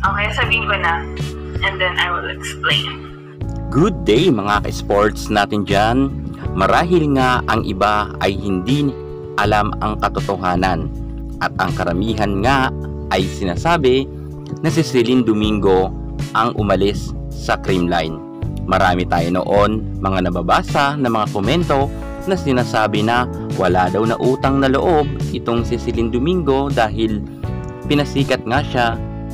Okay, sabihin ko na. And then I will explain. Good day mga ka-sports natin dyan. Marahil nga ang iba ay hindi alam ang katotohanan. At ang karamihan nga ay sinasabi na si Celine Domingo ang umalis sa Creamline. Marami tayo noon mga nababasa na mga komento na sinasabi na wala daw na utang na loob itong si Celine Domingo dahil pinasikat nga siya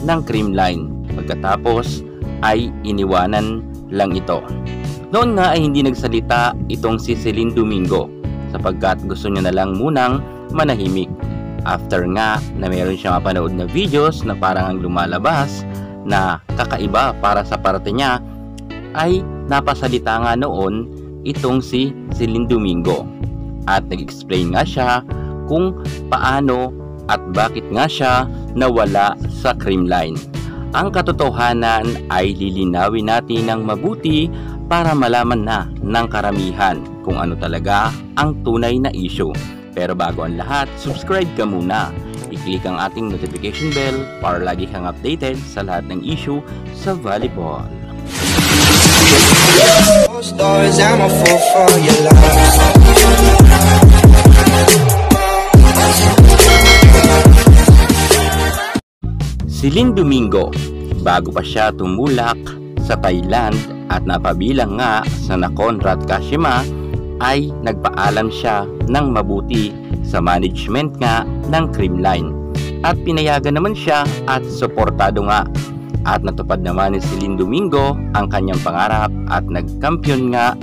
ng Creamline. Pagkatapos ay iniwanan lang ito. Noon nga ay hindi nagsalita itong si Celine Domingo sapagkat gusto niya na lang munang manahimik. After nga na meron siyang mapanood na videos na parang ang lumalabas na kakaiba para sa parte niya, ay napasalita nga noon itong si Celine Domingo. At nag-explain nga siya kung paano at bakit nga siya nawala sa Creamline. Ang katotohanan ay lilinawin natin ng mabuti para malaman na ng karamihan kung ano talaga ang tunay na issue. Pero bago ang lahat, subscribe ka muna. I-click ang ating notification bell para lagi kang updated sa lahat ng issue sa volleyball. Celine Domingo, bago pa siya tumulak sa Thailand at napabilang nga sa Nakhon Ratchasima, ay nagpaalam siya ng mabuti sa management nga ng Creamline at pinayagan naman siya at suportado nga at natupad naman ni Celine Domingo ang kanyang pangarap at nagkampiyon nga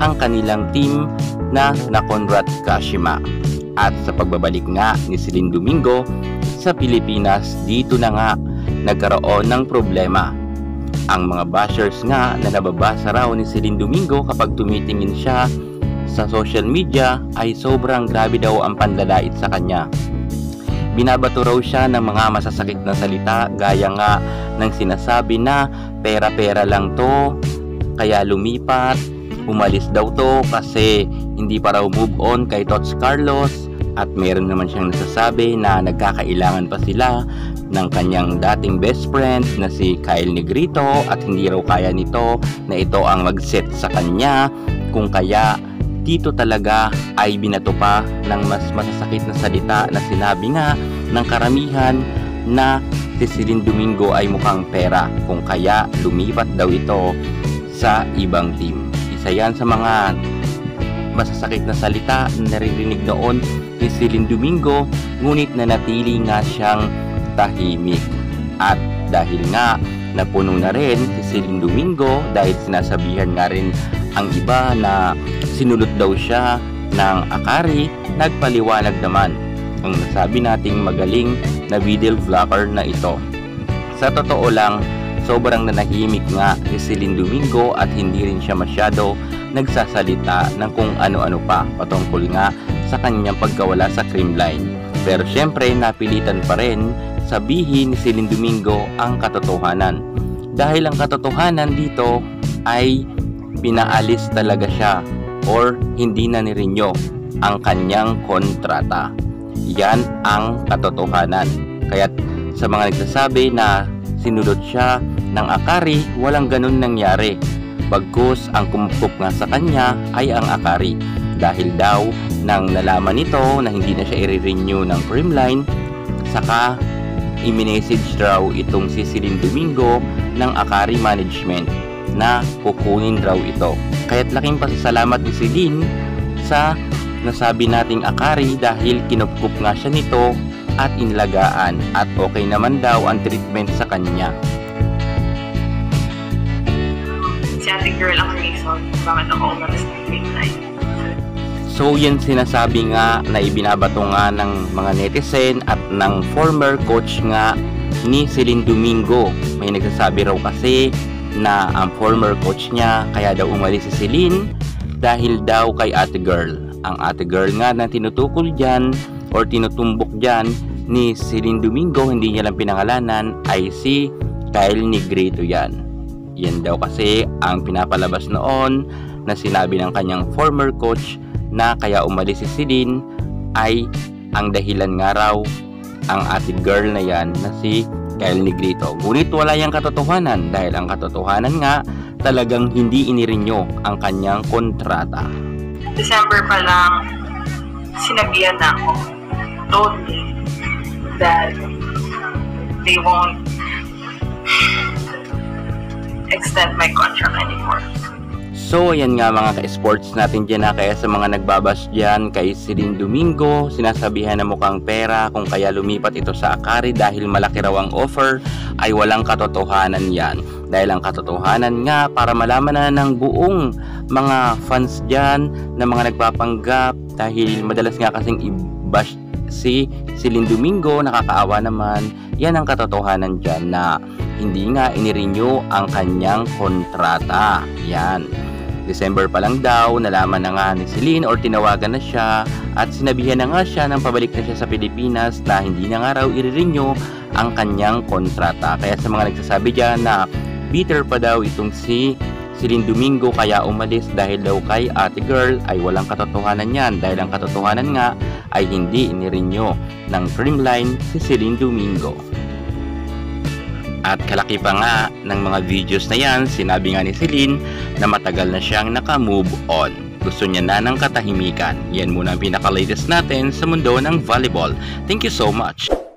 ang kanilang team na Nakhon Ratchasima. At sa pagbabalik nga ni Celine Domingo sa Pilipinas, dito na nga nagkaroon ng problema. Ang mga bashers nga na nababasa raw ni Celine Domingo kapag tumitingin siya sa social media ay sobrang grabe daw ang panlalait sa kanya. Binabato raw siya ng mga masasakit na salita gaya nga ng sinasabi na pera-pera lang to, kaya lumipat, umalis daw to kasi hindi pa raw move on kay Tots Carlos. At meron naman siyang nasasabi na nagkakailangan pa sila ng kanyang dating best friend na si Kyle Negrito at hindi raw kaya nito na ito ang mag-set sa kanya, kung kaya dito talaga ay binato pa ng mas masasakit na salita na sinabi nga ng karamihan na si Celine Domingo ay mukhang pera, kung kaya lumipat daw ito sa ibang team. Isa yan sa mga masasakit na salita na naririnig noon ni Celine Domingo, ngunit nanatili nga siyang tahimik. At dahil nga napuno na rin si Celine Domingo dahil sinasabihan nga rin ang iba na sinulot daw siya ng Akari, nagpaliwanag naman ang nasabi nating magaling na video vlogger na ito. Sa totoo lang, sobrang nanahimik nga ni Celine Domingo at hindi rin siya masyado nagsasalita ng kung ano-ano pa patungkol nga sa kanyang pagkawala sa Creamline. Pero syempre napilitan pa rin sabihin ni Celine Domingo ang katotohanan. Dahil ang katotohanan dito ay pinaalis talaga siya or hindi na ni-renew ang kanyang kontrata. Yan ang katotohanan. Kaya sa mga nagsasabi na sinulot siya ng Akari, walang ganun nangyari. Bagkus ang kumupok nga sa kanya ay ang Akari. Dahil daw nang nalaman nito na hindi na siya i-renew ng Creamline, saka i-message raw itong si Celine Domingo ng Akari Management na kukunin raw ito. Kaya't laking pasasalamat ni Celine sa nasabi nating Akari dahil kinupkup nga siya nito at inlagaan at okay naman daw ang treatment sa kanya. Si ate girl ang reason bakit ako umalis ng Creamline. So yan sinasabi nga na ibinabato nga ng mga netizen at ng former coach nga ni Celine Domingo. May nagsasabi raw kasi na ang former coach niya kaya daw umalis si Celine dahil daw kay ate girl. Ang ate girl nga na tinutukol dyan or tinutumbok dyan ni Celine Domingo, hindi niya lang pinangalanan, ay si Kyle Negrito yan. Yan daw kasi ang pinapalabas noon na sinabi ng kanyang former coach na kaya umalis si Celine ay ang dahilan nga raw ang ate girl na yan na si Kyle Negrito. Ngunit wala yang katotohanan dahil ang katotohanan nga talagang hindi inirenew ang kanyang kontrata. December pa lang, sinabihan na ako. Told me that they won't extend my contract anymore. So, ayan nga mga ka-sports natin dyan na kaya sa mga nagbabas dyan kay Celine Domingo, sinasabihan na mukhang pera kung kaya lumipat ito sa Akari dahil malaki raw ang offer, ay walang katotohanan yan. Dahil ang katotohanan nga, para malaman na ng buong mga fans dyan na mga nagpapanggap dahil madalas nga kasing i-bash si Celine Domingo, nakakaawa naman, yan ang katotohanan dyan na hindi nga inirenew ang kanyang kontrata. Yan. December pa lang daw, nalaman na nga ni Celine or tinawagan na siya at sinabihan na nga siya nang pabalik na siya sa Pilipinas na hindi na nga raw i-renew ang kanyang kontrata. Kaya sa mga nagsasabi dyan na bitter pa daw itong si Celine Domingo kaya umalis dahil daw kay Ate Girl, ay walang katotohanan yan dahil ang katotohanan nga ay hindi inirenew ng Creamline si Celine Domingo. At kalaki pa nga ng mga videos na yan, sinabi nga ni Celine na matagal na siyang naka-move on. Gusto niya na ng katahimikan. Yan muna ang pinaka-latest natin sa mundo ng volleyball. Thank you so much!